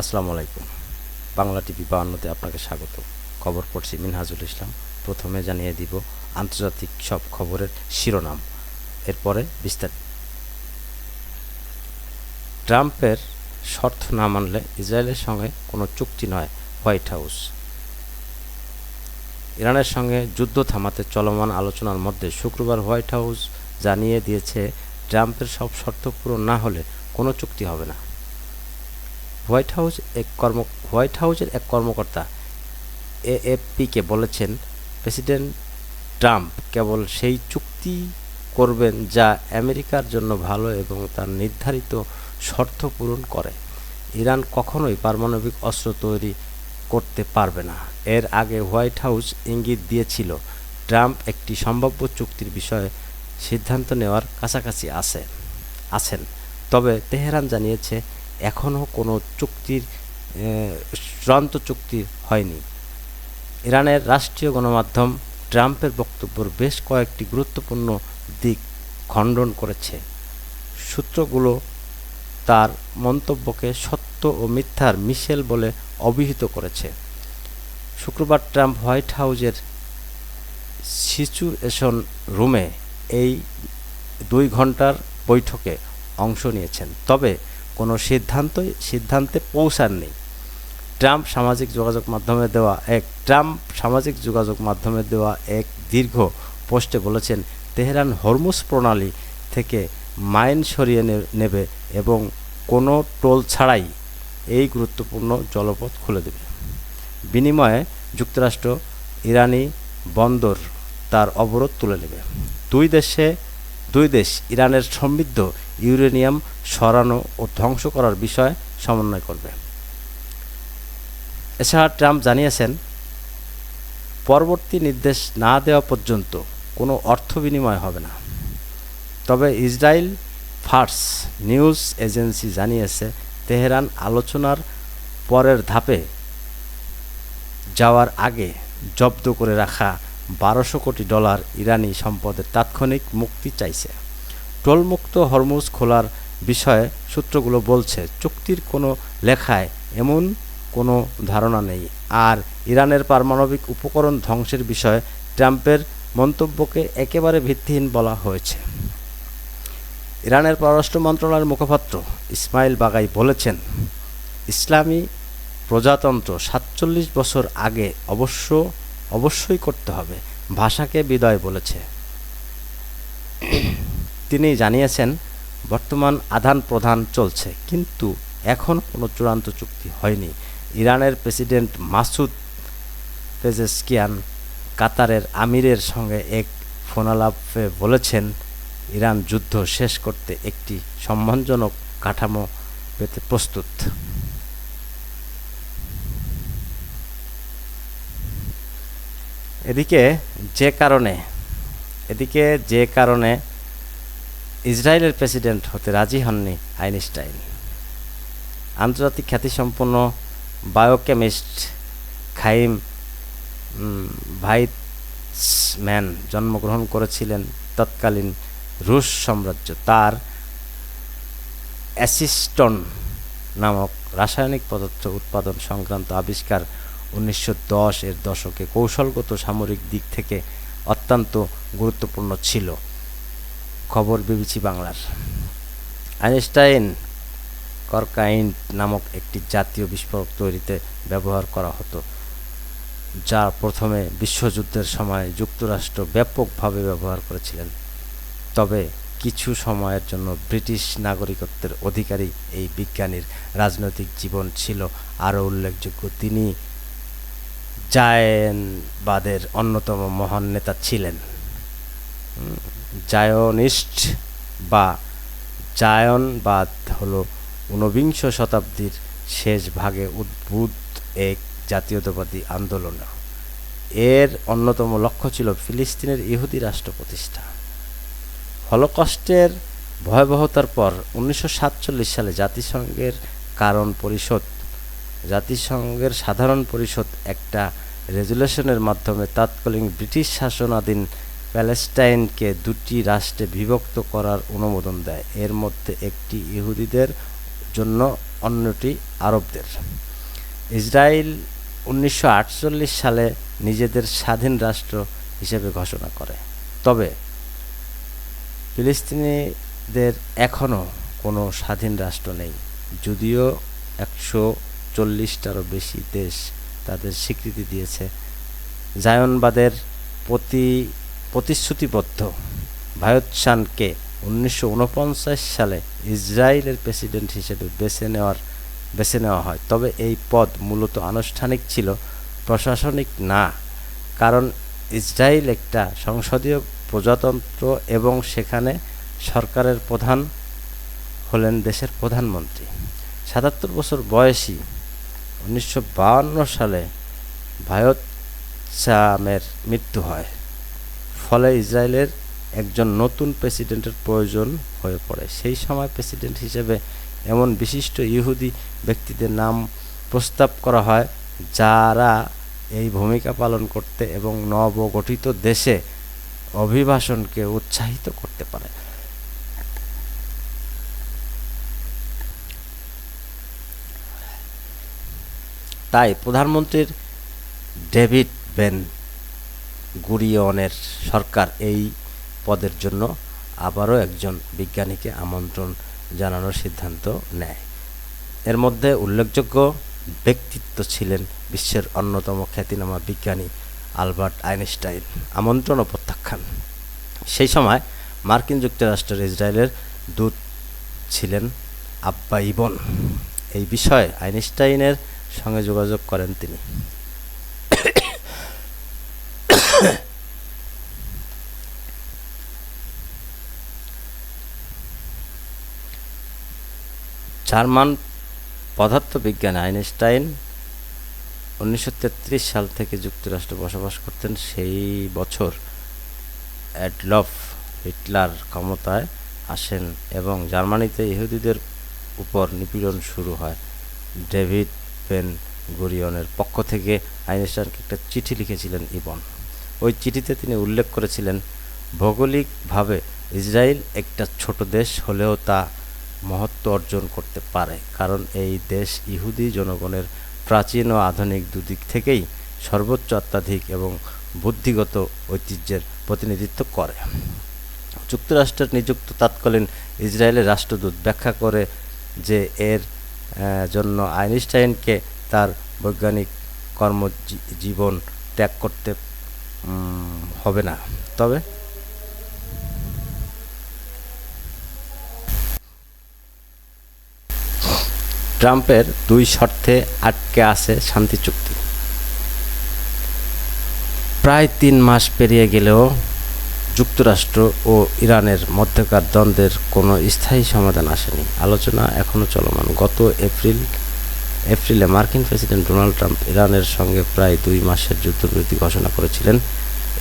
আসসালামু আলাইকুম। বাংলা টিভি ৫২-তে আপনাকে স্বাগত। খবর পড়ছি মিনহাজুল ইসলাম। প্রথমে জানিয়ে দিব আন্তর্জাতিক সব খবরের শিরোনাম, এরপরে বিস্তারিত। ট্রাম্পের শর্ত না মানলে ইসরায়েলের সঙ্গে কোনো চুক্তি নয়, হোয়াইট হাউস। ইরানের সঙ্গে যুদ্ধ থামাতে চলমান আলোচনার মধ্যে শুক্রবার হোয়াইট হাউস জানিয়ে দিয়েছে, ট্রাম্পের সব শর্ত পূরণ না হলে কোনো চুক্তি হবে না। হোয়াইট হাউসের এক কর্মকর্তা এএফপিকে বলেছেন, প্রেসিডেন্ট ট্রাম্প কেবল সেই চুক্তি করবেন যা আমেরিকার জন্য ভালো এবং তার নির্ধারিত শর্ত পূরণ করে। ইরান কখনোই পারমাণবিক অস্ত্র তৈরি করতে পারবে না। এর আগে হোয়াইট হাউস ইঙ্গিত দিয়েছিল, ট্রাম্প একটি সম্ভাব্য চুক্তির বিষয়ে সিদ্ধান্ত নেওয়ার কাছাকাছি আছেন। তবে তেহরান জানিয়েছে, এখনও কোনো চূড়ান্ত চুক্তি হয়নি। ইরানের রাষ্ট্রীয় গণমাধ্যম ট্রাম্পের বক্তব্যের বেশ কয়েকটি গুরুত্বপূর্ণ দিক খণ্ডন করেছে। সূত্রগুলো তার মন্তব্যকে সত্য ও মিথ্যার মিশেল বলে অভিহিত করেছে। শুক্রবার ট্রাম্প হোয়াইট হাউসের সিচুয়েশন রুমে এই 2 ঘণ্টার বৈঠকে অংশ নিয়েছেন, তবে কোনো সিদ্ধান্তে পৌঁছাননি। ট্রাম্প সামাজিক যোগাযোগ মাধ্যমে দেওয়া এক দীর্ঘ পোস্টে বলেছেন, তেহরান হরমুজ প্রণালী থেকে মাইন সরিয়ে নেবে এবং কোনো টোল ছাড়াই এই গুরুত্বপূর্ণ জলপথ খুলে দেবে। বিনিময়ে যুক্তরাষ্ট্র ইরানি বন্দর তার অবরোধ তুলে নেবে। দুই দেশ ইরানের সমৃদ্ধ ইউরেনিয়াম সরানো ও ধ্বংস করার বিষয়ে সমন্বয় করবে। এছাড়া ট্রাম্প জানিয়েছেন, পরবর্তী নির্দেশ না দেওয়া পর্যন্ত কোনো অর্থ বিনিময় হবে না। তবে ইসরায়েল ফার্স নিউজ এজেন্সি জানিয়েছে, তেহরান আলোচনার পরের ধাপে যাওয়ার আগে জব্দ করে রাখা $1200 কোটি ইরানি সম্পদের তাৎক্ষণিক মুক্তি চাইছে। টোলমুক্ত হরমুজ খোলার বিষয়ে সূত্রগুলো বলছে, চুক্তির কোনো লেখায় এমন কোনো ধারণা নেই। আর ইরানের পারমাণবিক উপকরণ ধ্বংসের বিষয়ে ট্রাম্পের মন্তব্যকে একেবারে ভিত্তিহীন বলা হয়েছে। ইরানের পররাষ্ট্র মন্ত্রণালয়ের মুখপাত্র ইসমাইল বাগাই বলেছেন, ইসলামী প্রজাতন্ত্র 47 বছর আগে অবশ্যই করতে হবে, ভাষাকে বিদায় বলেছে। তিনি জানিয়েছেন, বর্তমান আদান প্রদান চলছে, কিন্তু এখনও কোনো চূড়ান্ত চুক্তি হয়নি। ইরানের প্রেসিডেন্ট মাসুদ পেজেশকিয়ান কাতারের আমিরের সঙ্গে এক ফোনালাপে বলেছেন, ইরান যুদ্ধ শেষ করতে একটি সম্মানজনক কাঠামো পেতে প্রস্তুত। এদিকে যে কারণে ইসরায়েলের প্রেসিডেন্ট হতে রাজি হননি আইনস্টাইন। আন্তর্জাতিক খ্যাতিসম্পন্ন বায়োকেমিস্ট খাইম ভাইৎসম্যান জন্মগ্রহণ করেছিলেন তৎকালীন রুশ সাম্রাজ্য। তার অ্যাসিস্টন নামক রাসায়নিক পদার্থ উৎপাদন সংক্রান্ত আবিষ্কার 1910-এর দশকে কৌশলগত সামরিক দিক থেকে অত্যন্ত গুরুত্বপূর্ণ ছিল। খবর বিবিসি বাংলার। আইনস্টাইন কর্কাইন নামক একটি জাতীয় বিস্ফোরক তৈরিতে ব্যবহার করা হতো, যা প্রথমে বিশ্বযুদ্ধের সময় যুক্তরাষ্ট্র ব্যাপকভাবে ব্যবহার করেছিলেন। তবে কিছু সময়ের জন্য ব্রিটিশ নাগরিকত্বের অধিকারী এই বিজ্ঞানীর রাজনৈতিক জীবন ছিল আরও উল্লেখযোগ্য। তিনি জায়নবাদের অন্যতম মহান নেতা ছিলেন। জায়নিস্ট বা জায়নবাদ হল 19বিংশ শতাব্দীর শেষ ভাগে উদ্ভূত এক জাতীয়তাবাদী আন্দোলন। এর অন্যতম লক্ষ্য ছিল ফিলিস্তিনের ইহুদি রাষ্ট্র প্রতিষ্ঠা। হলোকস্টের ভয়াবহতার পর 1947 সালে জাতিসংঘের সাধারণ পরিষদ একটা রেজুলেশনের মাধ্যমে তৎকালীন ব্রিটিশ শাসনাধীন প্যালেস্টাইনকে 2টি রাষ্ট্রে বিভক্ত করার অনুমোদন দেয়। এর মধ্যে একটি ইহুদিদের জন্য অন্যটি আরবদের। ইসরায়েল 1948 সালে নিজেদের স্বাধীন রাষ্ট্র হিসেবে ঘোষণা করে, তবে ফিলিস্তিনিদের এখনও কোনো স্বাধীন রাষ্ট্র নেই, যদিও 140টারও বেশি দেশ তাদের স্বীকৃতি দিয়েছে। জায়নবাদের প্রতিশ্রুতিবদ্ধ ভায়োৎসানকে 1949 সালে ইসরায়েলের প্রেসিডেন্ট হিসেবে বেছে নেওয়া হয়, তবে এই পদ মূলত আনুষ্ঠানিক ছিল, প্রশাসনিক না, কারণ ইসরায়েল একটা সংসদীয় প্রজাতন্ত্র এবং সেখানে সরকারের প্রধান হলেন দেশের প্রধানমন্ত্রী। 77 বছর বয়সী 1952 সালে ভায়োৎসামের মৃত্যু হয়, ফলে ইসরায়েলের একজন নতুন প্রেসিডেন্টের প্রয়োজন হয়ে পড়ে। সেই সময় প্রেসিডেন্ট হিসেবে এমন বিশিষ্ট ইহুদি ব্যক্তিদের নাম প্রস্তাব করা হয় যারা এই ভূমিকা পালন করতে এবং নবগঠিত দেশে অভিবাসনকে উৎসাহিত করতে পারে। তাই প্রধানমন্ত্রীর ডেভিড বেন গুরিয়নের সরকার এই পদের জন্য আবারও একজন বিজ্ঞানীকে আমন্ত্রণ জানানোর সিদ্ধান্ত নেয়। এর মধ্যে উল্লেখযোগ্য ব্যক্তিত্ব ছিলেন বিশ্বের অন্যতম খ্যাতিনামা বিজ্ঞানী আলবার্ট আইনস্টাইন। আমন্ত্রণ ও প্রত্যাখ্যান। সেই সময় মার্কিন যুক্তরাষ্ট্রের ইসরায়েলের দূত ছিলেন আব্বা ইবন। এই বিষয়ে আইনস্টাইনের সঙ্গে যোগাযোগ করেন তিনি। জার্মান পদার্থবিজ্ঞানী আইনস্টাইন 1933 সাল থেকে যুক্তরাষ্ট্রে বসবাস করতেন। সেই বছর অ্যাডলফ হিটলার ক্ষমতায় আসেন এবং জার্মানিতে ইহুদিদের উপর নিপীড়ন শুরু হয়। ডেভিড বেন গুরিয়নের পক্ষ থেকে আইনস্টাইনকে একটা চিঠি লিখেছিলেন ইবন। ওই চিঠিতে তিনি উল্লেখ করেছিলেন, ভৌগোলিকভাবে ইসরায়েল একটা ছোট দেশ হলেও তা মহত্ব অর্জন করতে পারে, কারণ এই দেশ ইহুদি জনগণের প্রাচীন ও আধুনিক দুদিক থেকেই সর্বোচ্চ অত্যাধিক এবং বুদ্ধিগত ঐতিহ্যের প্রতিনিধিত্ব করে। যুক্তরাষ্ট্রের নিযুক্ত তৎকালীন ইসরায়েলের রাষ্ট্রদূত ব্যাখ্যা করে যে এর জন্য আইনস্টাইনকে তার বৈজ্ঞানিক কর্মজীবন ত্যাগ করতে হবে না, তবে ট্রাম্পের দুই শর্তে আটকে আছে শান্তি চুক্তি। প্রায় 3 মাস পেরিয়ে গেলেও যুক্তরাষ্ট্র ও ইরানের মধ্যকার দ্বন্দ্বের কোনো স্থায়ী সমাধান আসেনি। আলোচনা এখনও চলমান। গত এপ্রিলে মার্কিন প্রেসিডেন্ট ডোনাল্ড ট্রাম্প ইরানের সঙ্গে প্রায় 2 মাসের যুদ্ধবিরতি ঘোষণা করেছিলেন।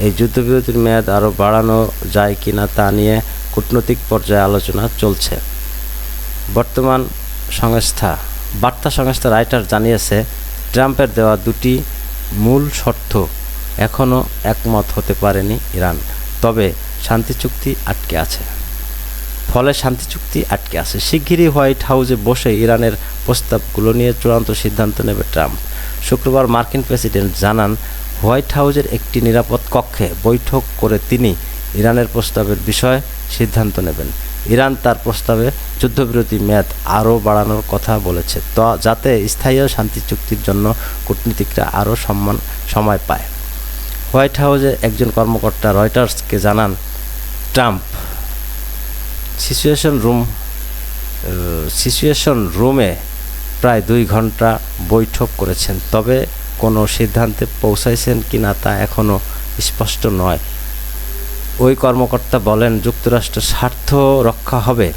এই যুদ্ধবিরতির মেয়াদ আরও বাড়ানো যায় কিনা তা নিয়ে কূটনৈতিক পর্যায়ে আলোচনা চলছে। বর্তমান বার্তা সংস্থা রাইটার জানিয়েছে, ট্রাম্পের দেওয়া দুটি মূল শর্ত এখনও একমত হতে পারেনি ইরান, তবে শান্তি চুক্তি আটকে আছে। শিগগিরই হোয়াইট হাউসে বসে ইরানের প্রস্তাবগুলো নিয়ে চূড়ান্ত সিদ্ধান্ত নেবে ট্রাম্প। শুক্রবার মার্কিন প্রেসিডেন্ট জানান, হোয়াইট হাউসের একটি নিরাপদ কক্ষে বৈঠক করে তিনি ইরানের প্রস্তাবের বিষয়ে সিদ্ধান্ত নেবেন। ইরান তার প্রস্তাবে যুদ্ধবিরতির মেয়াদ আরও বাড়ানোর কথা বলেছে, যাতে স্থায়ী শান্তি চুক্তির জন্য কূটনীতিকরা আরও সময় পায়। হোয়াইট হাউসের একজন কর্মকর্তা রয়টার্সকে জানান, ট্রাম্প সিচুয়েশন রুমে প্রায় 2 ঘন্টা বৈঠক করেছেন, তবে কোনো সিদ্ধান্তে পৌঁছাইছেন কিনা তা এখনও স্পষ্ট নয়। ওই কর্মকর্তা বলেন, যুক্তরাষ্ট্রের স্বার্থ রক্ষা হবে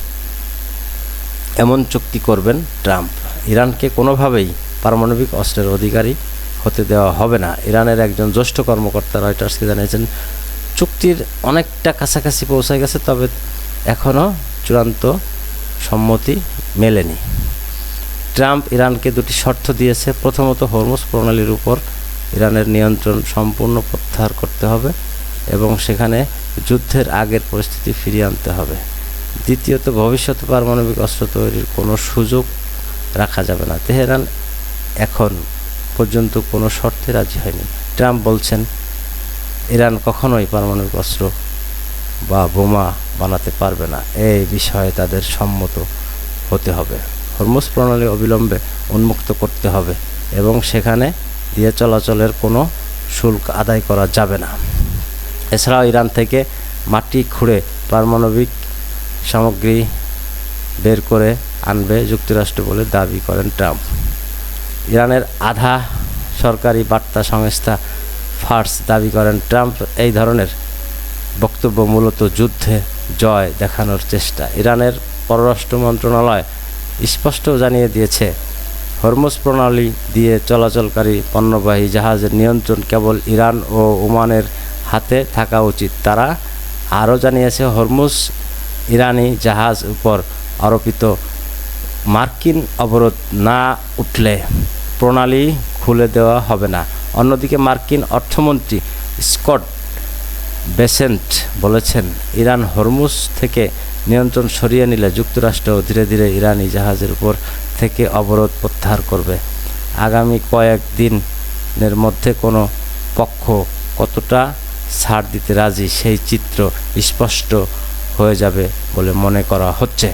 এমন চুক্তি করবেন ট্রাম্প। ইরানকে কোনোভাবেই পারমাণবিক অস্ত্রের অধিকারী হতে দেওয়া হবে না। ইরানের একজন জ্যেষ্ঠ কর্মকর্তা রয়টার্সকে জানিয়েছেন, চুক্তির অনেকটা কাছাকাছি পৌঁছে গেছে, তবে এখনও চূড়ান্ত সম্মতি মেলেনি। ট্রাম্প ইরানকে 2টি শর্ত দিয়েছে। প্রথমত, হরমুজ প্রণালীর উপর ইরানের নিয়ন্ত্রণ সম্পূর্ণ প্রত্যাহার করতে হবে এবং সেখানে যুদ্ধের আগের পরিস্থিতি ফিরিয়ে আনতে হবে। দ্বিতীয়ত, ভবিষ্যতে পারমাণবিক অস্ত্র তৈরির কোনো সুযোগ রাখা যাবে না। তেহরান এখন পর্যন্ত কোনো শর্তে রাজি হয়নি। ট্রাম্প বলছেন ইরান কখনোই পারমাণবিক অস্ত্র বা বোমা বানাতে পারবে না। এই বিষয়ে তাদের সম্মত হতে হবে। হরমুজ প্রণালী অবিলম্বে উন্মুক্ত করতে হবে এবং সেখানে দিয়ে চলাচলের কোনো শুল্ক আদায় করা যাবে না। এছাড়াও ইরান থেকে মাটি খুঁড়ে পারমাণবিক সামগ্রী বের করে আনবে যুক্তরাষ্ট্র বলে দাবি করেন ট্রাম্প। ইরানের আধা সরকারি বার্তা সংস্থা ফার্স দাবি করেন ট্রাম্প এই ধরনের বক্তব্য মূলত যুদ্ধে জয় দেখানোর চেষ্টা। ইরানের পররাষ্ট্র মন্ত্রণালয় স্পষ্ট জানিয়ে দিয়েছে হরমুজ প্রণালী দিয়ে চলাচলকারী পণ্যবাহী জাহাজের নিয়ন্ত্রণ কেবল ইরান ও ওমানের হাতে থাকা উচিত। তারা আরও জানিয়েছে হরমুজ ইরানি জাহাজ উপর আরোপিত মার্কিন অবরোধ না উঠলে প্রণালী খুলে দেওয়া হবে না। অন্যদিকে মার্কিন অর্থমন্ত্রী স্কট বেসেন্ট বলেছেন ইরান হরমুজ থেকে নিয়ন্ত্রণ সরিয়ে নিলে যুক্তরাষ্ট্র ধীরে ধীরে ইরানি জাহাজের উপর থেকে অবরোধ প্রত্যাহার করবে। আগামী কয়েক দিনের মধ্যে কোনো পক্ষ কতটা ছাড় দিতে রাজি সেই চিত্র স্পষ্ট হয়ে যাবে বলে মনে করা হচ্ছে।